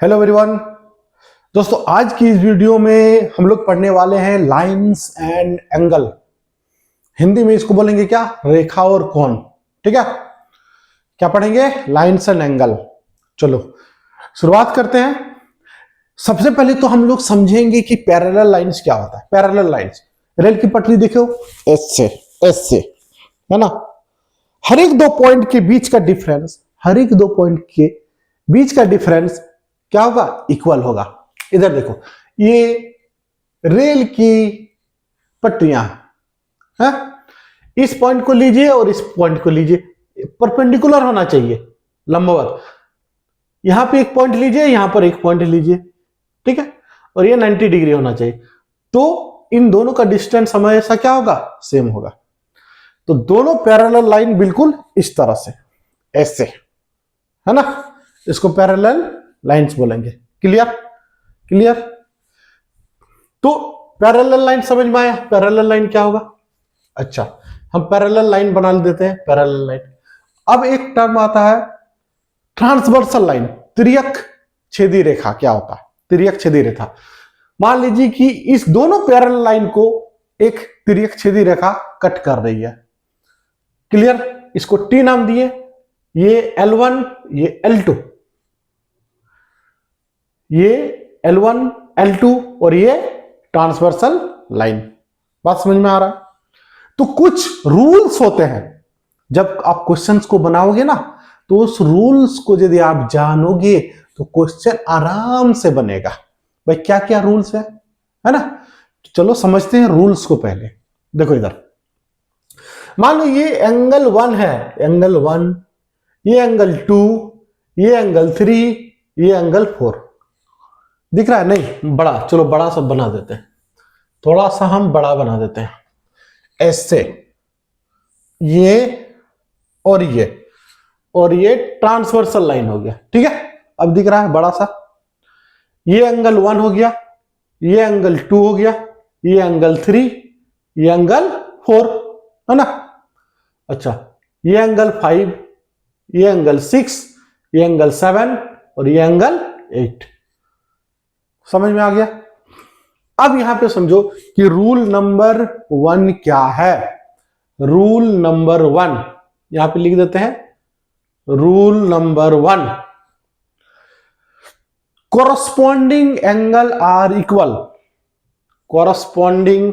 Hello everyone. दोस्तों आज की इस वीडियो में हम लोग पढ़ने वाले हैं लाइंस एंड एंगल। हिंदी में इसको बोलेंगे क्या? रेखा और कोण। ठीक है, क्या पढ़ेंगे? Lines and angle. चलो शुरुआत करते हैं। सबसे पहले तो हम लोग समझेंगे कि पैरेलल लाइंस क्या होता है। पैरेलल लाइंस, रेल की पटरी देखो, ऐसे ऐसे, है ना। हर एक दो पॉइंट के बीच का डिफरेंस, हर एक दो पॉइंट के बीच का डिफरेंस क्या होगा? इक्वल होगा। इधर देखो, ये रेल की पटरियां हैं, इस पॉइंट को लीजिए और इस पॉइंट को लीजिए, परपेंडिकुलर होना चाहिए, लंबवत। यहां पे एक पॉइंट लीजिए, यहां पर एक पॉइंट लीजिए, ठीक है, और ये 90 डिग्री होना चाहिए। तो इन दोनों का डिस्टेंस हमेशा क्या होगा? सेम होगा। तो दोनों पैरेलल लाइन बिल्कुल इस तरह से, ऐसे, है ना। इसको पैरेलल लाइंस बोलेंगे। क्लियर? क्लियर। तो पैरेलल लाइन समझ में आया? पैरेलल लाइन क्या होगा? अच्छा, हम पैरेलल लाइन बना देते हैं। पैरेलल लाइन, अब एक टर्म आता है ट्रांसवर्सल लाइन, तिर्यक छेदी रेखा। क्या होता है तिर्यक छेदी रेखा? मान लीजिए कि इस दोनों पैरेलल लाइन को एक तिर्यक छेदी रेखा कट कर रही है। क्लियर? इसको टी नाम दिए, ये L1, ये L2, ये L1 L2 और ये ट्रांसवर्सल लाइन। बात समझ में आ रहा है? तो कुछ रूल्स होते हैं, जब आप क्वेश्चंस को बनाओगे ना, तो उस रूल्स को यदि आप जानोगे तो क्वेश्चन आराम से बनेगा। भाई क्या क्या रूल्स है ना। चलो समझते हैं रूल्स को पहले। देखो इधर, मान लो ये एंगल 1 है, एंगल 1, ये एंगल 2, ये एंगल 3, ये एंगल 4। दिख रहा है? नहीं बड़ा, चलो बड़ा सा बना देते हैं, थोड़ा सा हम बड़ा बना देते हैं, ऐसे। ये और ये और ये ट्रांसवर्सल लाइन हो गया, ठीक है। अब दिख रहा है बड़ा सा। ये एंगल 1 हो गया, ये एंगल 2 हो गया, ये एंगल 3, ये एंगल 4, है ना। अच्छा, ये एंगल 5, ये एंगल 6, ये एंगल 7 और ये एंगल 8। समझ में आ गया? अब यहां पे समझो कि रूल नंबर 1 क्या है। रूल नंबर 1 यहां पे लिख देते हैं। Rule number 1, corresponding angle are equal, corresponding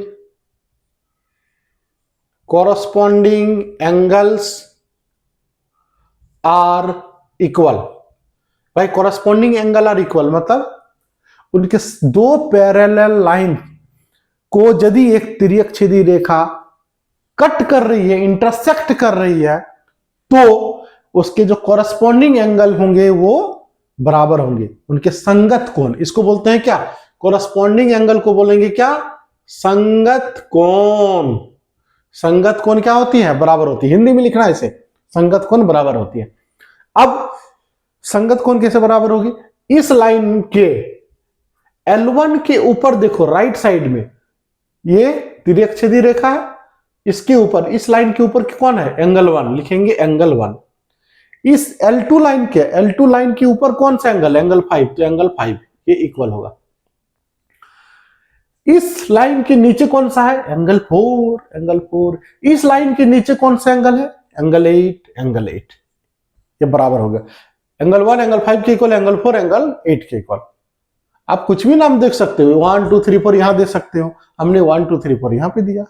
angles are equal। भाई corresponding angle are equal मतलब उनके दो पैरेलल लाइन को यदि एक तिर्यक छेदी रेखा कट कर रही है, इंटरसेक्ट कर रही है, तो उसके जो कॉरस्पॉन्डिंग एंगल होंगे वो बराबर होंगे, उनके संगत कोण। इसको बोलते हैं क्या? कॉरस्पॉन्डिंग एंगल को बोलेंगे क्या? संगत कोण। संगत कोण क्या होती है? बराबर होती है। हिंदी में लिखना है इसे, संगत कोण बराबर होती है। अब संगत कोण कैसे बराबर होगी? इस लाइन के L1 के ऊपर देखो, राइट साइड में ये तिर्यक छेदी रेखा है, इसके ऊपर, इस लाइन के ऊपर कौन है? एंगल 1, लिखेंगे एंगल 1। इस L2 लाइन के ऊपर कौन सा एंगल? एंगल 5, तो एंगल 5 ये इक्वल होगा। इस लाइन के नीचे कौन सा है? Angle 4, angle 4। इस लाइन के नीचे कौन सा एंगल है? Angle 8, angle 8। ये बराबर हो गया। एंगल 1 एंगल 5 के इक्वल, एंगल 4 एंगल 8 के इक्वल। आप कुछ भी नाम देख सकते हो, 1 2 3 4 यहां दे सकते हो। हमने 1 2 3 4 यहां पे दिया।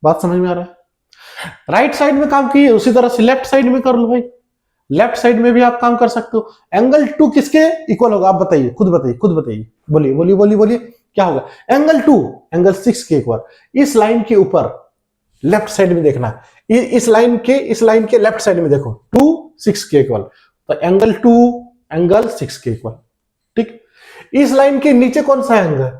बात समझ में आ रहा है? राइट साइड में काम किए, उसी तरह से लेफ्ट साइड में कर लो भाई। लेफ्ट साइड में भी आप काम कर सकते हो। एंगल 2 किसके इक्वल होगा? आप बताइए, खुद बताइए, खुद बताइए, बोलिए बोलिए बोलिए बोलिए, क्या होगा? एंगल 2 एंगल 6 के इक्वल। इस लाइन के ऊपर लेफ्ट साइड में देखना, इस लाइन के लेफ्ट साइड में देखो, 2 6 के इक्वल, तो एंगल 2 एंगल 6 के इक्वल। ठीक। इस लाइन के नीचे कौन सा एंगल है?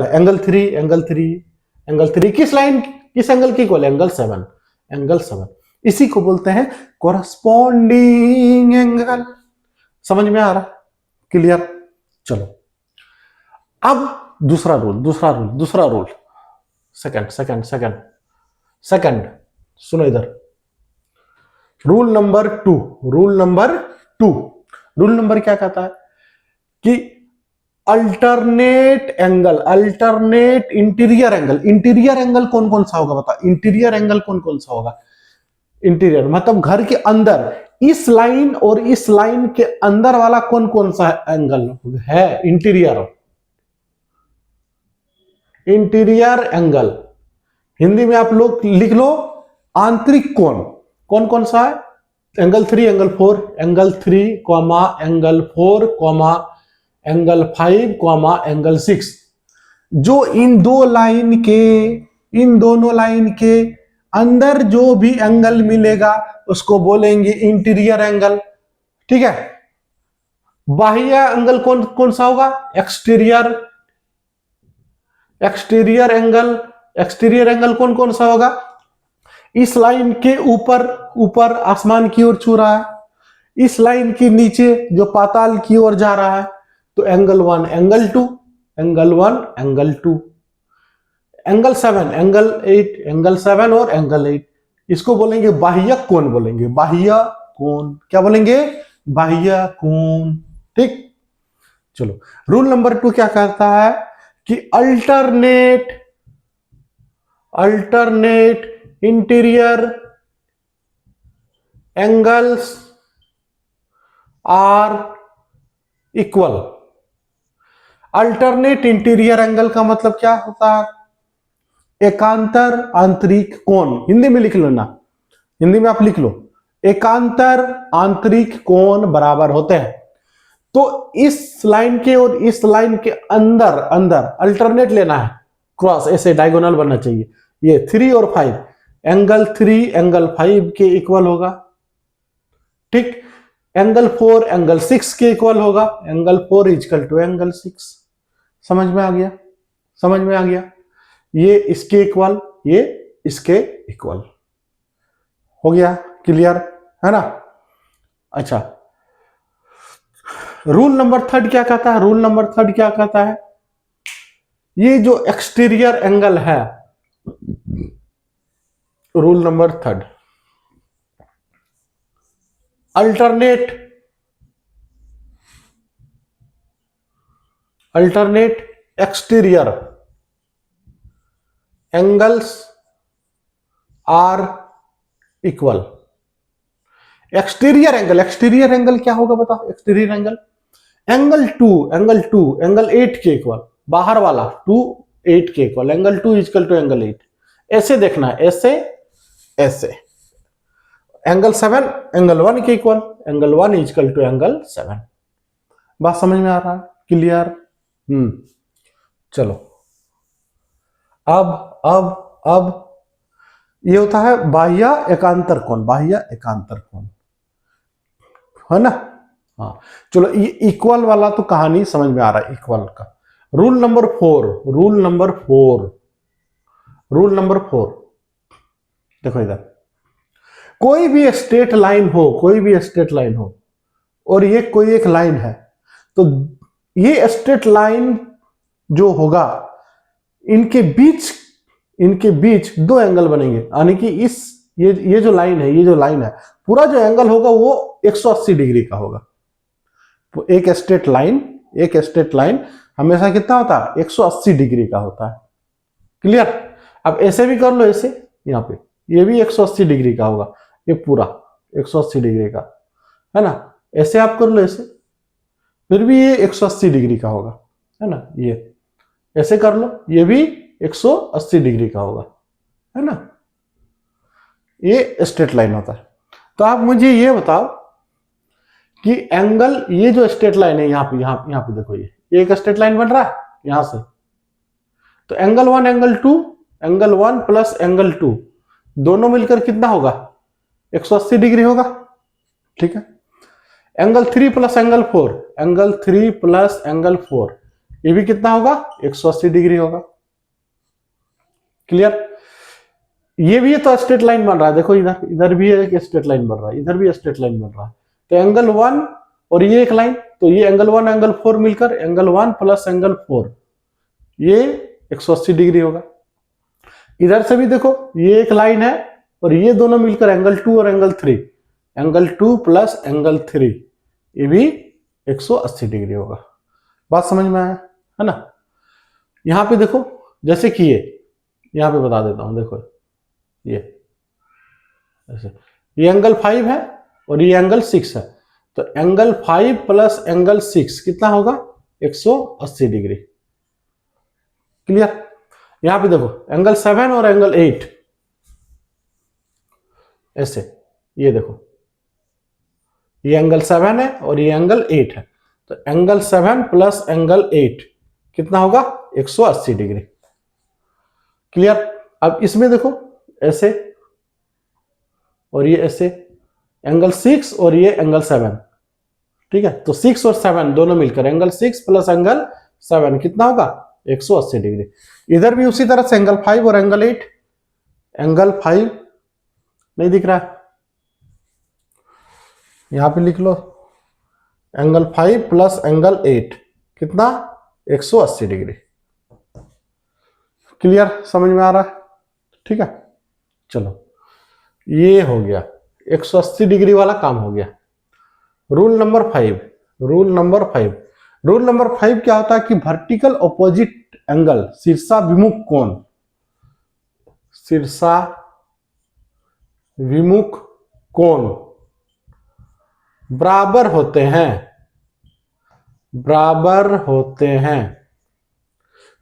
एंगल 3, एंगल 3, एंगल 3 किस लाइन, किस एंगल के इक्वल? Angle 7, angle 7। इसी को बोलते हैं कॉरस्पॉन्डिंग एंगल। समझ में आ रहा? क्लियर? चलो अब दूसरा रूल, सेकंड सुनो इधर। रूल नंबर 2 रूल नंबर क्या कहता है कि alternate angle, alternate interior angle. Interior angle कौन कौन सा होगा बता, इंटीरियर एंगल कौन कौन सा होगा? इंटीरियर मतलब घर के अंदर, इस लाइन और इस लाइन के अंदर वाला कौन कौन सा एंगल है? Interior, interior angle. हिंदी में आप लोग लिख लो आंतरिक कोण। कौन कौन सा है? Angle 3, angle 4, angle 3 comma angle 4 comma angle 5 comma angle 6। जो इन दोनों लाइन के अंदर जो भी एंगल मिलेगा उसको बोलेंगे इंटीरियर एंगल। ठीक है। बाह्य एंगल कौन कौन सा होगा? Exterior, exterior angle. Exterior angle कौन कौन सा होगा? इस लाइन के ऊपर आसमान की ओर छू रहा है, इस लाइन के नीचे जो पाताल की ओर जा रहा है, तो angle 1, angle 2, angle 1, angle 2। Angle 7, angle 8, angle 7 और एंगल 8, इसको बोलेंगे बाह्य कोण, बोलेंगे बाह्य कोण। क्या बोलेंगे? बाह्य कोण। ठीक। चलो, रूल नंबर 2 क्या कहता है कि alternate interior angles are equal. Alternate interior angle का मतलब क्या होता है? एकांतर आंतरिक कोण। हिंदी में लिख लो ना, हिंदी में आप लिख लो, एकांतर आंतरिक कोण बराबर होते हैं। तो इस लाइन के और इस लाइन के अंदर अल्टरनेट लेना है, क्रॉस ऐसे डायगोनल बनना चाहिए। ये 3 और 5, एंगल 3 एंगल 5 के इक्वल होगा। ठीक। एंगल 4 एंगल 6 के इक्वल होगा। Angle 4 equal to angle 6। समझ में आ गया? समझ में आ गया? ये इसके इक्वल, ये इसके इक्वल हो गया। क्लियर है ना? अच्छा, रूल नंबर 3 क्या कहता है? रूल नंबर 3 क्या कहता है? ये जो एक्सटीरियर एंगल है, rule number 3, alternate exterior angles are equal. Exterior angle क्या होगा बताओ? एक्सटीरियर एंगल एंगल 2 एंगल 8 के इक्वल, बाहर वाला 2 8 के equal, angle 2 equal to angle 8। ऐसे देखना है, ऐसे एंगल 7 एंगल 1 के equal, angle 1 equal to angle 7। बात समझ में आ रहा है? क्लियर? चलो, अब ये होता है बाह्य एकांतर कोण, बाह्य एकांतर कोण है ना? हाँ, चलो, ये इक्वल वाला तो कहानी समझ में आ रहा है, इक्वल का। रूल नंबर 4 देखो इधर, कोई भी स्ट्रेट लाइन हो और ये कोई एक लाइन है, तो ये स्ट्रेट लाइन जो होगा, इनके बीच 2 एंगल बनेंगे। यानी कि ये जो लाइन है, पूरा जो एंगल होगा वो 180 डिग्री का होगा। तो एक स्ट्रेट लाइन हमेशा कितना होता है? 180 डिग्री का होता है। क्लियर? अब ऐसे भी कर लो, ऐसे यहाँ पे ये भी 180 डिग्री का होगा, ये पूरा 180 डिग्री का है ना। ऐसे आप कर लो, ऐसे, फिर भी ये 180 डिग्री का होगा, है ना। ये ऐसे कर लो, ये भी 180 डिग्री का होगा, है ना। ये स्ट्रेट लाइन होता है। तो आप मुझे ये बताओ कि एंगल, ये जो स्ट्रेट लाइन है यहाँ पे देखो, ये एक स्ट्रेट लाइन बन रहा है यहां से, तो एंगल 1 एंगल 1 प्लस एंगल 2 दोनों मिलकर कितना होगा? 180 डिग्री होगा। ठीक है। एंगल 3 प्लस एंगल 4 ये भी कितना होगा? 180 डिग्री होगा। क्लियर? ये भी तो स्ट्रेट लाइन बन रहा है, देखो इधर भी एक स्ट्रेट लाइन बन रहा है, इधर भी स्ट्रेट लाइन बन रहा है। तो एंगल 1 और ये एक लाइन, तो ये एंगल 1 एंगल 4 मिलकर एंगल 1 प्लस एंगल 4 ये 180 डिग्री होगा। इधर से भी देखो, ये एक लाइन है और ये दोनों मिलकर एंगल 2 और एंगल 3, एंगल 2 प्लस एंगल 3 ये भी 180 डिग्री होगा। बात समझ में आया है ना। यहां पे देखो, जैसे कि ये यहां पे बता देता हूं, देखो ये ऐसे, ये एंगल 5 है और ये एंगल 6 है, तो एंगल 5 प्लस एंगल 6 कितना होगा? 180 डिग्री। क्लियर? यहां पे देखो एंगल 7 और एंगल 8, ऐसे, ये देखो ये एंगल 7 है और ये एंगल 8 है, तो एंगल 7 प्लस एंगल 8 कितना होगा? 180 डिग्री। क्लियर? अब इसमें देखो ऐसे और ये ऐसे, एंगल 6 और ये एंगल 7, ठीक है, तो 6 और 7 दोनों मिलकर एंगल 6 प्लस एंगल 7 कितना होगा? 180 डिग्री। इधर भी उसी तरह से एंगल 5 और एंगल 8, एंगल 5 नहीं दिख रहा है, यहां पे लिख लो, एंगल 5 प्लस एंगल 8 कितना? 180 डिग्री। क्लियर? समझ में आ रहा है? ठीक है, चलो ये हो गया, 180 डिग्री वाला काम हो गया। Rule number 5, rule number 5, rule number 5 क्या होता है कि वर्टिकल ऑपोजिट एंगल, शीर्षाभिमुख कोण, शीर्षाभिमुख कोण बराबर होते हैं, बराबर होते हैं।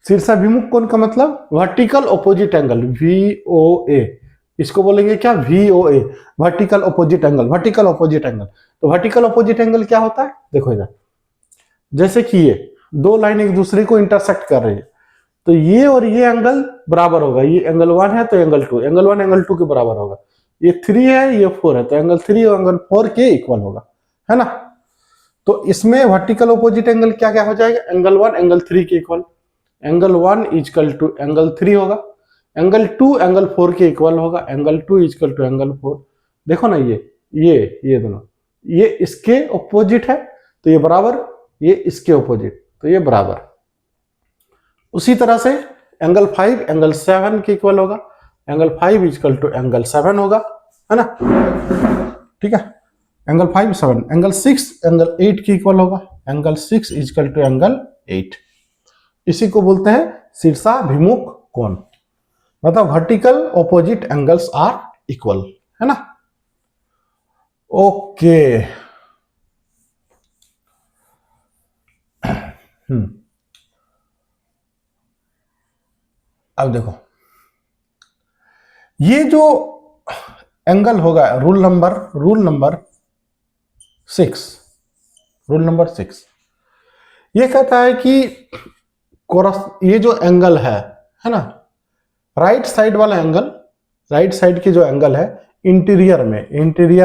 शीर्षाभिमुख कोण का मतलब वर्टिकल ऑपोजिट एंगल, VOA, इसको बोलेंगे क्या? VOA, vertical opposite angle, vertical opposite angle. तो वर्टिकल ऑपोजिट एंगल क्या होता है? देखो इधर, जैसे कि ये दो लाइन एक दूसरे को इंटरसेक्ट कर रही है, तो ये और ये एंगल बराबर होगा, ये एंगल 1 है तो एंगल 2, एंगल 1 एंगल 2 के बराबर होगा, ये 3 है ये 4 है, तो एंगल 3 और एंगल 4 के इक्वल होगा, है ना। तो इसमें वर्टिकल ऑपोजिट एंगल क्या क्या हो जाएगा? एंगल 1 एंगल 3 के equal, angle 1 equal to angle 3 होगा, एंगल 2 एंगल 4 के इक्वल होगा, एंगल 2 इक्वल टू एंगल 4। देखो ना, ये दोनों, ये इसके ऑपोजिट है तो ये बराबर, ये इसके ऑपोजिट तो ये बराबर। उसी तरह से एंगल 5 एंगल 7 के इक्वल होगा, एंगल 5 इक्वल टू एंगल 7 होगा, है ना। ठीक है, एंगल 5 7, एंगल 6 एंगल 8 के इक्वल होगा, एंगल 6 इक्वल टू एंगल 8। इसी को बोलते हैं शीर्षाभिमुख कोण, मतलब vertical opposite angles are equal, है ना। ओके, अब देखो ये जो एंगल होगा, रूल नंबर 6, रूल नंबर 6 ये कहता है कि ये जो एंगल है ना, राइट साइड वाला एंगल, राइट साइड के जो एंगल है इंटीरियर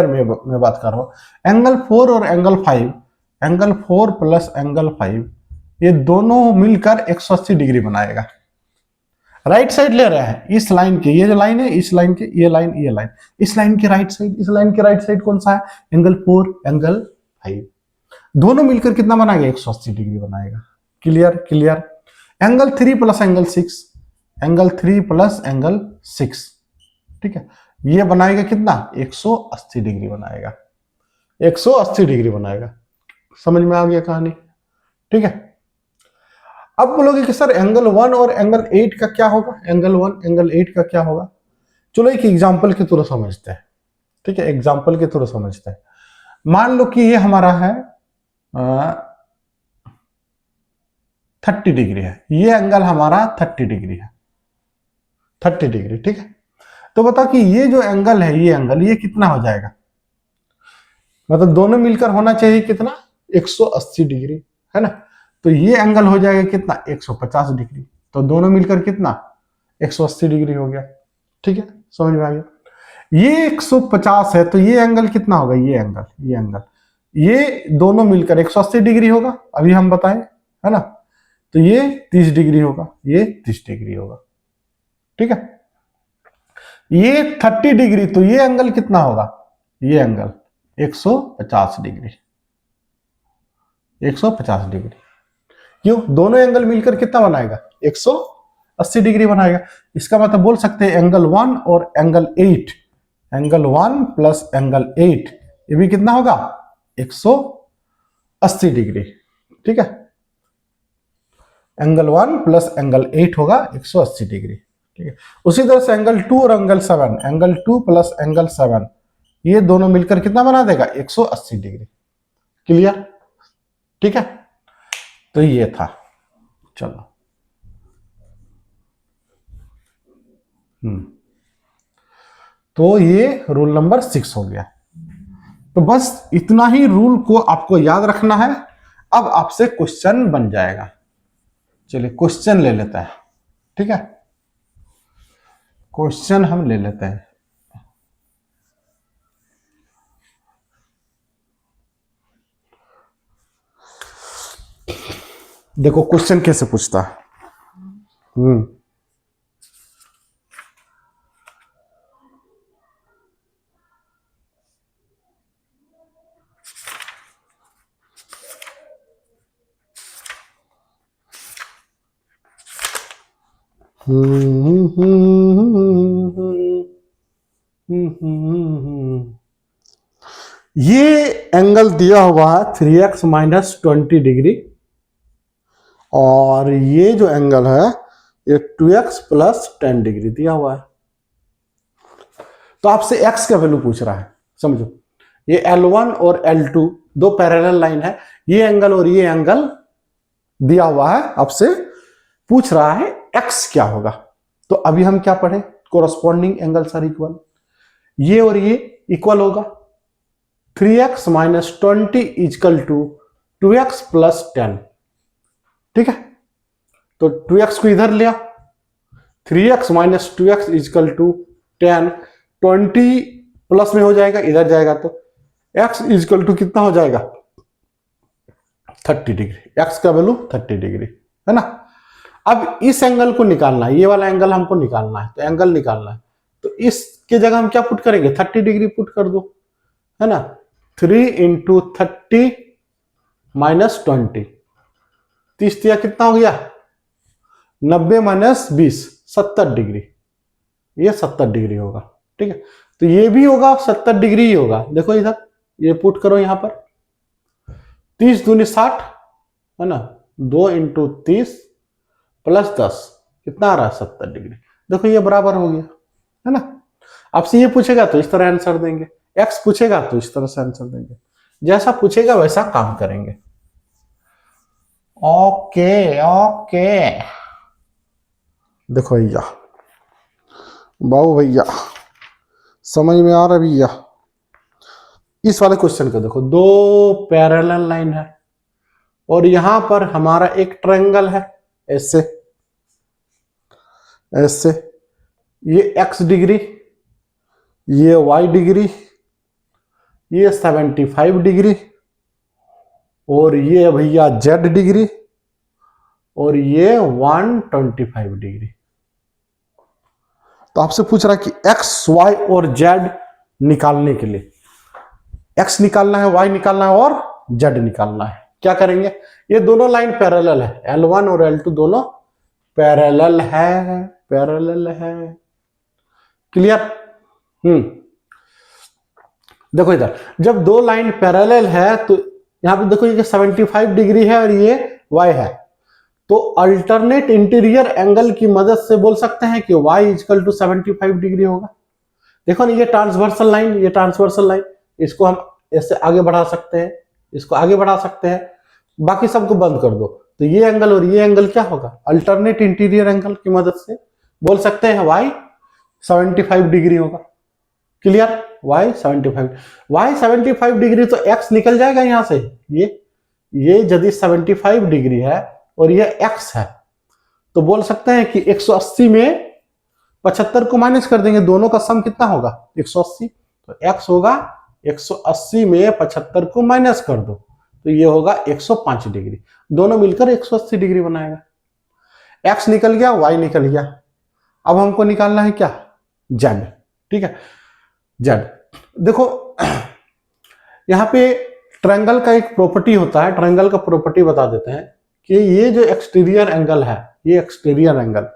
में मैं बात कर रहा हूं, एंगल 4 और एंगल 5, एंगल 4 प्लस एंगल 5 ये दोनों मिलकर 180 डिग्री बनाएगा। राइट साइड ले रहा है इस लाइन के, ये जो लाइन है इस लाइन के, ये लाइन, इस लाइन के राइट साइड, इस लाइन के राइट साइड कौन सा है? एंगल 4 एंगल 5, दोनों मिलकर कितना बनाएगा? 180 डिग्री बनाएगा। Clear? Clear. Angle 3 plus angle 6, angle 3 plus angle 6, ठीक है, ये बनाएगा कितना? 180 डिग्री बनाएगा, 180 डिग्री बनाएगा। समझ में आ गया कहानी? ठीक है। अब बोलोगे कि सर एंगल 1 और एंगल 8 का क्या होगा? एंगल 1 एंगल 8 का क्या होगा? चलो एक एग्जांपल के थ्रू समझते हैं, ठीक है, एग्जांपल के थ्रू समझते हैं। मान लो कि ये हमारा है 30 डिग्री है, ये एंगल हमारा 30 डिग्री है, 30 डिग्री, ठीक है। तो बताओ कि ये जो एंगल है, ये एंगल, ये कितना हो जाएगा? मतलब दोनों मिलकर होना चाहिए कितना? 180 डिग्री, है ना। तो ये एंगल हो जाएगा कितना? 150 डिग्री। तो दोनों मिलकर कितना? 180 डिग्री हो गया। ठीक है, समझ में आ गया। ये 150 है तो ये एंगल कितना होगा? ये एंगल ये दोनों मिलकर 180 डिग्री होगा, अभी हम बताएं, है ना। तो ये 30 डिग्री होगा, ये 30 डिग्री होगा, ठीक है। ये 30 डिग्री, तो ये एंगल कितना होगा? ये एंगल 150 डिग्री, 150 डिग्री। क्यों? दोनों एंगल मिलकर कितना बनाएगा? 180 डिग्री बनाएगा। इसका मतलब बोल सकते हैं एंगल 1 और एंगल 8, एंगल 1 प्लस एंगल 8 ये भी कितना होगा? 180 डिग्री, ठीक है। एंगल 1 प्लस एंगल 8 होगा 180 डिग्री। ठीक है, उसी तरह से एंगल 2 और एंगल 7, एंगल 2 प्लस एंगल 7, ये दोनों मिलकर कितना बना देगा 180 डिग्री। क्लियर? ठीक है, तो ये था। चलो तो ये रूल नंबर 6 हो गया। तो बस इतना ही रूल को आपको याद रखना है। अब आपसे क्वेश्चन बन जाएगा। चलिए क्वेश्चन ले लेते हैं। ठीक है, क्वेश्चन हम ले लेते हैं। देखो क्वेश्चन कैसे पूछता है। ये एंगल दिया हुआ है 3x माइनस 20 डिग्री, और ये जो एंगल है ये 2x प्लस 10 डिग्री दिया हुआ है। तो आपसे x का वैल्यू पूछ रहा है। समझो, ये L1 और L2 दो पैरेलल लाइन है, ये एंगल और ये एंगल दिया हुआ है, आपसे पूछ रहा है x क्या होगा। तो अभी हम क्या पढ़े, कोरस्पॉन्डिंग एंगल्स आर इक्वल, ये और ये इक्वल होगा 3x minus 20 is equal to 2x plus 10। ठीक है, तो 2x को इधर लिया, 3x minus 2x is equal to 10, 20 plus में हो जाएगा, इधर जाएगा तो x इजकल टू कितना हो जाएगा 30 डिग्री। x का वैल्यू 30 डिग्री है ना। अब इस एंगल को निकालना है, ये वाला एंगल हमको निकालना है, तो एंगल निकालना है, तो इसके जगह हम क्या पुट करेंगे 30 डिग्री पुट कर दो, है ना। 3 इंटू 30 माइनस 20, 30 दिया कितना हो गया 90 माइनस 20 70 डिग्री, ये 70 डिग्री होगा। ठीक है, तो ये भी होगा 70 डिग्री ही होगा। देखो इधर ये पुट करो, यहां पर 30 दूनी 60 है ना, 2 इंटू 30 प्लस 10 कितना आ रहा है 70 डिग्री। देखो ये बराबर हो गया, है ना। आपसे ये पूछेगा तो इस तरह आंसर देंगे, एक्स पूछेगा तो इस तरह से आंसर देंगे, जैसा पूछेगा वैसा काम करेंगे। ओके ओके, देखो भैया, बाबू भैया समझ में आ रहा भैया। इस वाले क्वेश्चन को देखो, दो पैरेलल लाइन है और यहां पर हमारा एक ट्रायंगल है, ऐसे ऐसे, ये x डिग्री, ये y डिग्री, ये 75 डिग्री, और ये भैया z डिग्री, और ये 125 डिग्री। तो आपसे पूछ रहा है कि x, y और z निकालने के लिए, x निकालना है, y निकालना है और z निकालना है। क्या करेंगे, ये दोनों लाइन पैरेलल है, L1 और L2 दोनों पैरेलल है, पैरेलल है। क्लियर? देखो इधर जब दो लाइन पैरेलल है तो यहां पे देखो ये 75 डिग्री है और ये y है, तो अल्टरनेट इंटीरियर एंगल की मदद से बोल सकते हैं कि y इक्वल टू 75 डिग्री होगा। देखो ना, ये ट्रांसवर्सल लाइन, ये ट्रांसवर्सल लाइन, इसको हम ऐसे आगे बढ़ा सकते हैं, इसको आगे बढ़ा सकते हैं, बाकी सबको बंद कर दो, तो ये एंगल और ये एंगल क्या होगा अल्टरनेट इंटीरियर एंगल की मदद से बोल सकते हैं y 75 डिग्री होगा। क्लियर? y 75 डिग्री, तो x निकल जाएगा यहां से, ये यदि 75 डिग्री है और ये x है, तो बोल सकते हैं कि 180 में 75 को माइनस कर देंगे, दोनों का सम कितना होगा 180, तो x होगा 180 में 75 को माइनस कर दो, तो ये होगा 105 डिग्री, दोनों मिलकर 180 डिग्री बनाएगा। x निकल गया, y निकल गया, अब हमको निकालना है क्या z। ठीक है, z देखो यहां पे ट्रायंगल का एक प्रॉपर्टी होता है, ट्रायंगल का प्रॉपर्टी बता देते हैं कि ये जो एक्सटीरियर एंगल है, ये एक्सटीरियर एंगल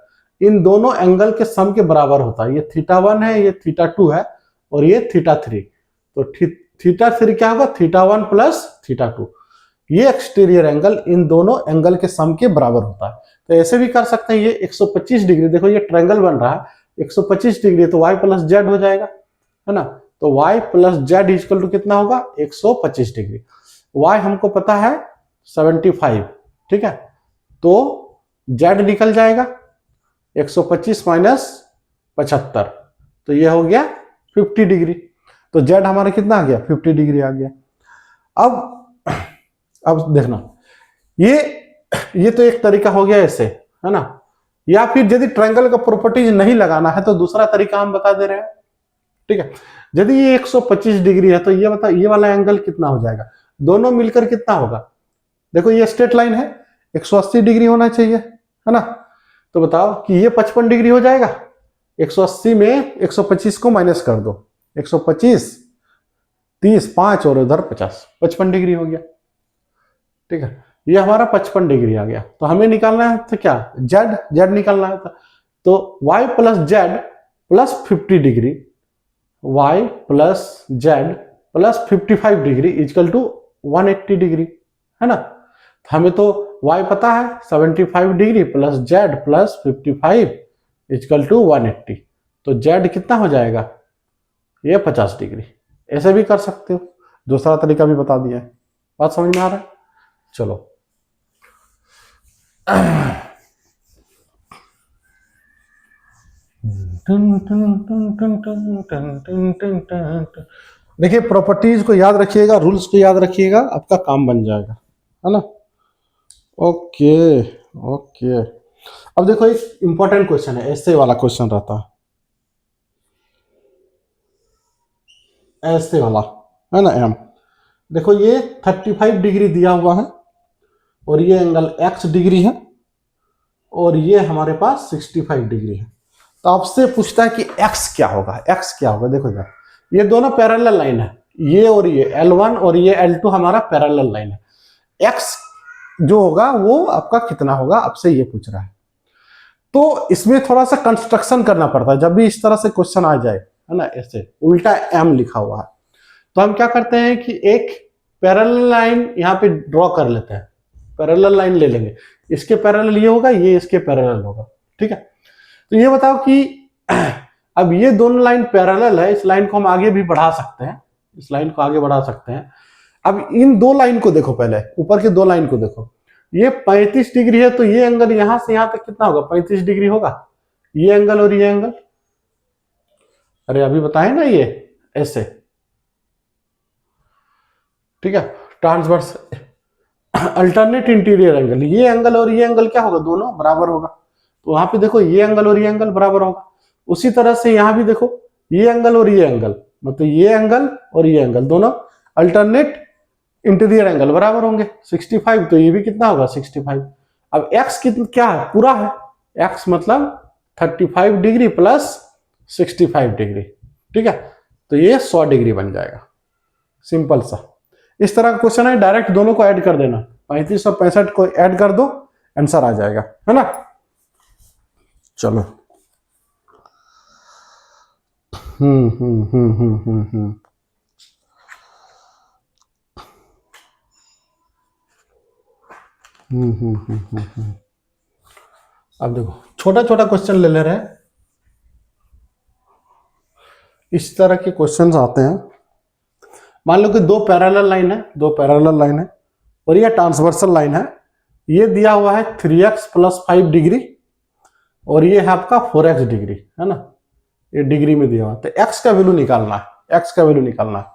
इन दोनों एंगल के सम के बराबर होता है। ये θ1 है, ये θ2 है, और ये θ3, तो θ3 क्या होगा θ1 प्लस θ2, ये एक्सटीरियर एंगल इन दोनों एंगल के सम के बराबर होता है। तो ऐसे भी कर सकते हैं, ये 125 डिग्री, देखो ये ट्रायंगल बन रहा है 125 डिग्री, तो y प्लस जेड हो जाएगा, है ना। तो y plus z equal to कितना होगा 125 डिग्री। y हमको पता है 75, ठीक है, तो z निकल जाएगा 125 माइनस 75, तो ये हो गया 50 डिग्री। तो z हमारा कितना आ गया 50 डिग्री आ गया। अब देखना, ये तो एक तरीका हो गया ऐसे, है ना। या फिर यदि ट्रायंगल का प्रॉपर्टीज नहीं लगाना है तो दूसरा तरीका हम बता दे रहे हैं, ठीक है। यदि ये 125 डिग्री है तो ये बता, ये वाला एंगल कितना हो जाएगा, दोनों मिलकर कितना होगा। देखो ये स्ट्रेट लाइन है, 180 डिग्री होना चाहिए, है ना। तो बताओ कि ये 55 डिग्री हो जाएगा। 180 में 125 को माइनस कर दो, 125 30 5 और उधर 50, 55 डिग्री हो गया, ठीक है। ये हमारा 55 डिग्री आ गया। तो हमें निकालना है तो क्या, जेड निकालना है। तो y plus z plus 50 degree, y plus z plus 55 degree equal to 180 degree, है ना। हमें तो y पता है 75 degree plus z plus 55 equal to 180, तो z कितना हो जाएगा, ये 50 डिग्री। ऐसे भी कर सकते हो, दूसरा तरीका भी बता दिया है। बात समझ में आ रहा है। चलो देखिए, प्रॉपर्टीज को याद रखिएगा, रूल्स को याद रखिएगा, आपका काम बन जाएगा, है ना। Okay okay. अब देखो एक इंपॉर्टेंट क्वेश्चन है, ऐसे वाला क्वेश्चन रहता है, ऐसे वाला, है ना एम। देखो ये 35 डिग्री दिया हुआ है और ये एंगल x डिग्री है और ये हमारे पास 65 डिग्री है। तो आपसे पूछता है कि x क्या होगा, x क्या होगा। देखो इधर ये दोनों पैरेलल लाइन है, ये और ये L1 और ये L2 हमारा पैरेलल लाइन है। x जो होगा वो आपका कितना होगा, आपसे ये पूछ रहा है। तो इसमें थोड़ा सा कंस्ट्रक्शन करना पड़ता है जब भी इस तरह से क्वेश्चन आ जाए, है ना। ऐसे उल्टा m लिखा हुआ है, तो हम क्या करते हैं कि एक पैरेलल लाइन यहाँ पे ड्रॉ कर लेते हैं, पैरेलल लाइन ले लेंगे, इसके पैरेलल ये होगा, ये इसके पैरेलल होगा, ठीक है। तो ये बताओ कि अब ये दोनों लाइन पैरेलल है, इस लाइन को हम आगे भी बढ़ा सकते हैं, इस लाइन को आगे बढ़ा सकते हैं। अब इन दो लाइन को देखो, पहले ऊपर के दो लाइन को देखो, ये 35 डिग्री है, तो ये एंगल यहां से यहां तक कितना होगा, 35 डिग्री होगा, ये एंगल और ये एंगल। अरे अभी बताए ना, ये ऐसे, ठीक है, ट्रांसवर्स अल्टरनेट इंटीरियर एंगल, ये एंगल और ये एंगल क्या होगा, दोनों बराबर होगा। तो वहां पे देखो ये एंगल और ये एंगल बराबर होगा। उसी तरह से यहां भी देखो, ये एंगल और ये एंगल, मतलब ये एंगल और ये एंगल दोनों अल्टरनेट इंटीरियर एंगल बराबर होंगे 65, तो ये भी कितना होगा 65। अब x कितना क्या है, पूरा है, x मतलब 35 डिग्री प्लस 65 डिग्री, ठीक है। तो ये 100 डिग्री बन जाएगा, सिंपल सा। इस तरह का क्वेश्चन है, डायरेक्ट दोनों को ऐड कर देना, 35 और 65 को ऐड कर दो, आंसर आ जाएगा, है ना। चलो अब देखो छोटा छोटा क्वेश्चन ले ले रहे हैं, इस तरह के क्वेश्चंस आते हैं। मान लो कि दो पैरेलल लाइन है, दो पैरेलल लाइन है और ये ट्रांसवर्सल लाइन है। ये दिया हुआ है 3x प्लस 5 डिग्री और ये है आपका 4x डिग्री, है ना, ये डिग्री में दिया हुआ। तो x का वैल्यू निकालना है, x का वैल्यू निकालना है।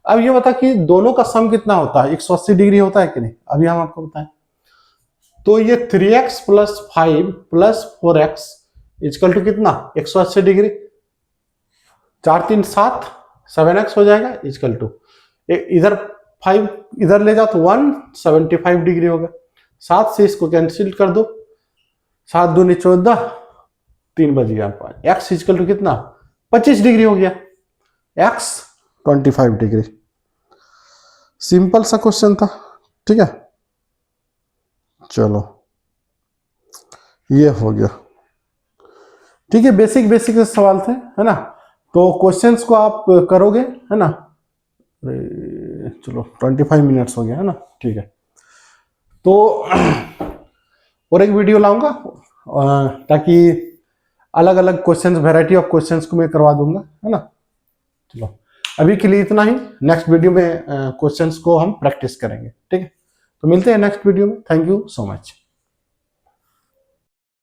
अब ये बता कि दोनों का सम कितना होता है, 180 डिग्री होता है कि नहीं, अभी हम आपको बताएं। तो ये 3x plus 5 plus 4x equal to कितना, 180 डिग्री, 4 3 7 7x हो जाएगा इक्वल टू, इधर 5 इधर ले जाओ तो 175 डिग्री होगा। 7 से इसको कैंसिल कर दो, 7 दूनी 14, 3 बज गया 5, x इक्वल टू कितना 25 डिग्री हो गया, x 25 डिग्री। सिंपल सा क्वेश्चन था, ठीक है। चलो ये हो गया, ठीक है, बेसिक बेसिक सवाल थे, है ना। तो क्वेश्चंस को आप करोगे, है ना। चलो 25 मिनट्स हो गया, है ना, ठीक है। तो और एक वीडियो लाऊंगा ताकि अलग अलग क्वेश्चंस, वैरायटी ऑफ क्वेश्चंस को मैं करवा दूंगा, है ना। चलो अभी के लिए इतना ही। नेक्स्ट वीडियो में क्वेश्चंस को हम प्रैक्टिस करेंगे, ठीक है। तो मिलते हैं नेक्स्ट वीडियो में। Thank you so much.